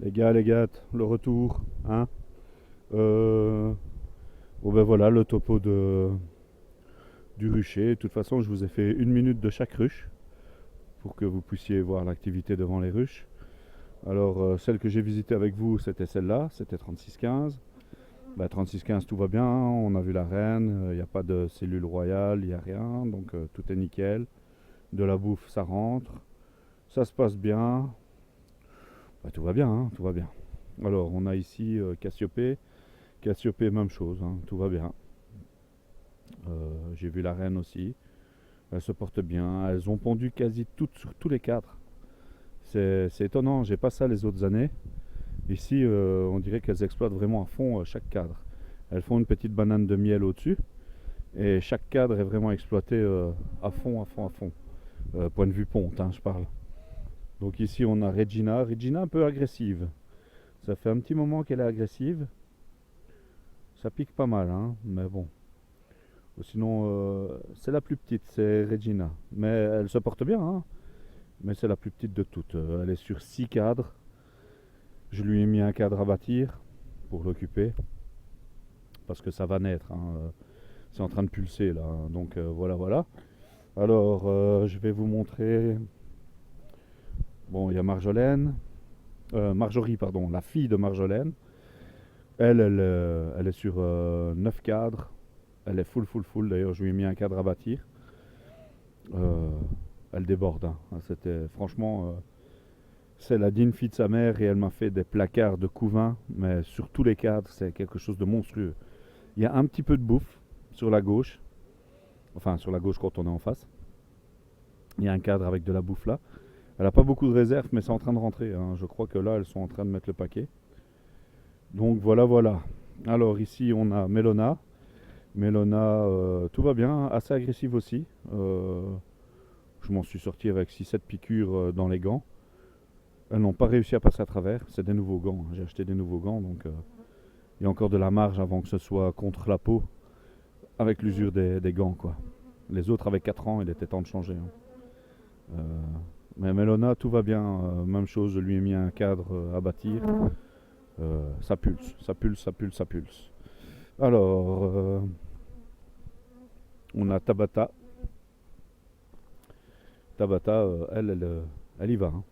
Les gars, le retour, hein. Euh, bon ben voilà le topo du rucher. De toute façon, je vous ai fait une minute de chaque ruche pour que vous puissiez voir l'activité devant les ruches. Alors, celle que j'ai visitée avec vous, c'était celle-là, c'était 3615. Bah, 3615, tout va bien, hein, on a vu la reine, il n'y a pas de cellule royale, il n'y a rien, donc tout est nickel. De la bouffe, ça rentre, ça se passe bien. Bah, tout va bien, hein, tout va bien. Alors, on a ici Cassiopée. Cassiopée, même chose, hein, tout va bien. J'ai vu la reine aussi. Elles se portent bien. Elles ont pondu quasi toutes sur tous les cadres. C'est étonnant, j'ai pas ça les autres années. Ici, on dirait qu'elles exploitent vraiment à fond chaque cadre. Elles font une petite banane de miel au-dessus. Et chaque cadre est vraiment exploité à fond, à fond, à fond. Point de vue ponte, hein, je parle. Donc ici, on a Regina. Regina un peu agressive. Ça fait un petit moment qu'elle est agressive. Ça pique pas mal, hein, mais bon. Sinon, c'est la plus petite, c'est Regina. Mais elle se porte bien, hein. Mais c'est la plus petite de toutes. Elle est sur 6 cadres. Je lui ai mis un cadre à bâtir pour l'occuper. Parce que ça va naître, hein. C'est en train de pulser là, hein. Donc voilà, voilà. Alors, je vais vous montrer. Bon, il y a Marjolaine. Marjorie, pardon, la fille de Marjolaine. Elle est sur 9 cadres. Elle est full, full, full. D'ailleurs, je lui ai mis un cadre à bâtir. Euh, Elle déborde, hein. C'était franchement, c'est la digne fille de sa mère et elle m'a fait des placards de couvain, mais sur tous les cadres, c'est quelque chose de monstrueux. Il y a un petit peu de bouffe sur la gauche, enfin sur la gauche quand on est en face. Il y a un cadre avec de la bouffe là. Elle n'a pas beaucoup de réserve, mais c'est en train de rentrer, hein. Je crois que là, elles sont en train de mettre le paquet. Donc voilà, voilà. Alors ici, on a Melona. Melona, tout va bien, assez agressive aussi. Je m'en suis sorti avec 6-7 piqûres dans les gants. Elles n'ont pas réussi à passer à travers. C'est des nouveaux gants, hein. J'ai acheté des nouveaux gants, donc il y a encore de la marge avant que ce soit contre la peau, avec l'usure des gants, quoi. Les autres, avec 4 ans, il était temps de changer, hein. Euh, mais Melona, tout va bien. Même chose, je lui ai mis un cadre à bâtir. Ça pulse, ça pulse, ça pulse, ça pulse. Alors, on a Tabata. Tabata, elle y va, hein.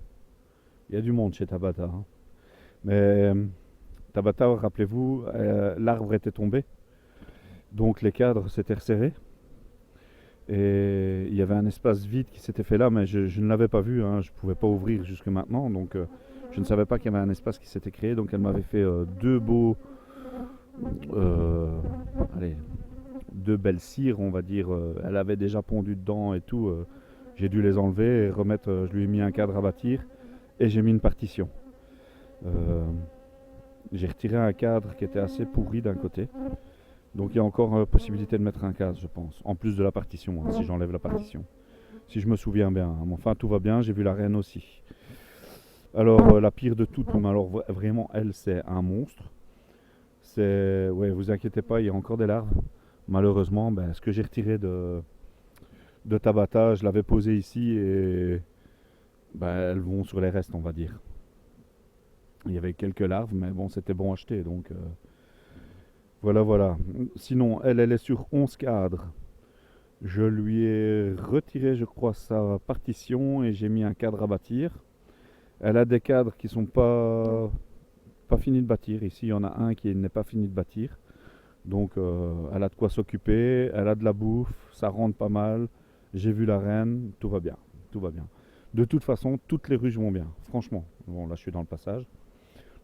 Il y a du monde chez Tabata, hein. Mais Tabata, rappelez-vous, l'arbre était tombé. Donc les cadres s'étaient resserrés. Et il y avait un espace vide qui s'était fait là, mais je ne l'avais pas vu, hein. Je ne pouvais pas ouvrir jusque maintenant. Donc je ne savais pas qu'il y avait un espace qui s'était créé. Donc elle m'avait fait deux beaux. euh, Allez, deux belles cires, on va dire. Elle avait déjà pondu dedans et tout. J'ai dû les enlever et remettre. Je lui ai mis un cadre à bâtir et j'ai mis une partition. Euh, j'ai retiré un cadre qui était assez pourri d'un côté. Donc il y a encore possibilité de mettre un cadre, je pense. En plus de la partition, hein, si j'enlève la partition. Si je me souviens bien, hein. Mais enfin, tout va bien. J'ai vu la reine aussi. Alors, la pire de toutes, mais alors vraiment, elle, c'est un monstre. C'est. Ouais, vous inquiétez pas, il y a encore des larves. Malheureusement, ben, ce que j'ai retiré de Tabata, je l'avais posé ici et ben, elles vont sur les restes, on va dire. Il y avait quelques larves, mais bon, c'était bon à acheter, donc voilà, voilà. Sinon, elle est sur 11 cadres. Je lui ai retiré, je crois, sa partition et j'ai mis un cadre à bâtir. Elle a des cadres qui sont pas finis de bâtir. Ici, il y en a un qui n'est pas fini de bâtir. Donc, elle a de quoi s'occuper, elle a de la bouffe, ça rentre pas mal. J'ai vu la reine, tout va bien, tout va bien. De toute façon, toutes les ruches vont bien, franchement. Bon, là, je suis dans le passage.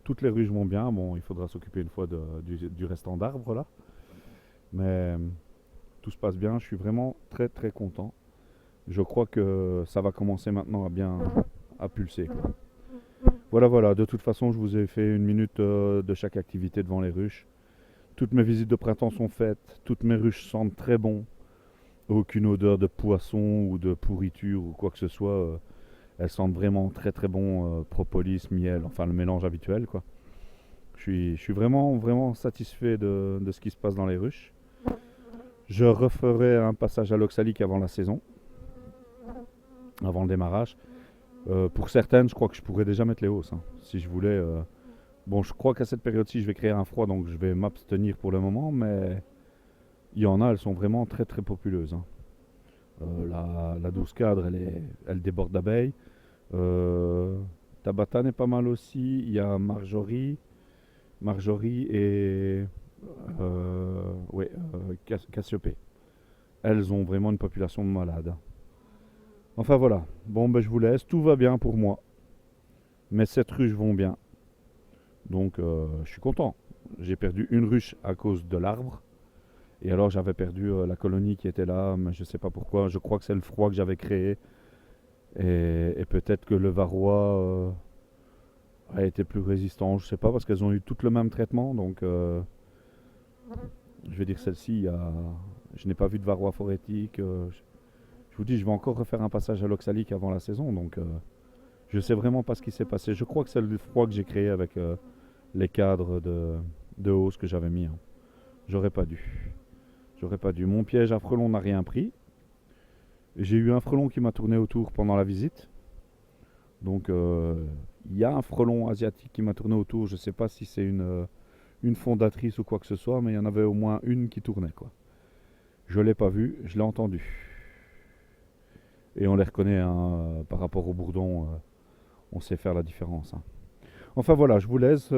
Toutes les ruches vont bien. Bon, il faudra s'occuper une fois du restant d'arbres là. Mais tout se passe bien. Je suis vraiment très très content. Je crois que ça va commencer maintenant à bien à pulser, quoi. Voilà, voilà. De toute façon, je vous ai fait une minute de chaque activité devant les ruches. Toutes mes visites de printemps sont faites. Toutes mes ruches sentent très bon. Aucune odeur de poisson ou de pourriture ou quoi que ce soit. Elles sentent vraiment très très bon. Propolis, miel, enfin le mélange habituel, quoi. Je suis vraiment vraiment satisfait de ce qui se passe dans les ruches. Je referai un passage à l'oxalique avant la saison, avant le démarrage. Pour certaines, je crois que je pourrais déjà mettre les hausses, hein, si je voulais. Bon, je crois qu'à cette période-ci, je vais créer un froid, donc je vais m'abstenir pour le moment, mais il y en a, elles sont vraiment très très populeuses, hein. La 12 cadre, elle déborde d'abeilles. Euh, Tabata est pas mal aussi. Il y a Marjorie et ouais, Cassiopée. Elles ont vraiment une population de malades. Enfin voilà. Bon, ben je vous laisse. Tout va bien pour moi. Mes 7 ruches vont bien. Donc je suis content. J'ai perdu une ruche à cause de l'arbre. Et alors j'avais perdu la colonie qui était là, mais je ne sais pas pourquoi. Je crois que c'est le froid que j'avais créé. Et peut-être que le varroa a été plus résistant. Je ne sais pas parce qu'elles ont eu toutes le même traitement. Donc je vais dire celle-ci, je n'ai pas vu de varroa phorétique. Je vous dis, je vais encore refaire un passage à l'oxalique avant la saison. Donc je ne sais vraiment pas ce qui s'est passé. Je crois que c'est le froid que j'ai créé avec les cadres de hausse que j'avais mis, hein. J'aurais pas dû. J'aurais pas dû. Mon piège à frelon n'a rien pris. J'ai eu un frelon qui m'a tourné autour pendant la visite. Donc il y a un frelon asiatique qui m'a tourné autour. Je ne sais pas si c'est une fondatrice ou quoi que ce soit, mais il y en avait au moins une qui tournait, quoi. Je ne l'ai pas vue, je l'ai entendue. Et on les reconnaît, hein, par rapport au bourdon, on sait faire la différence, hein. Enfin voilà, je vous laisse.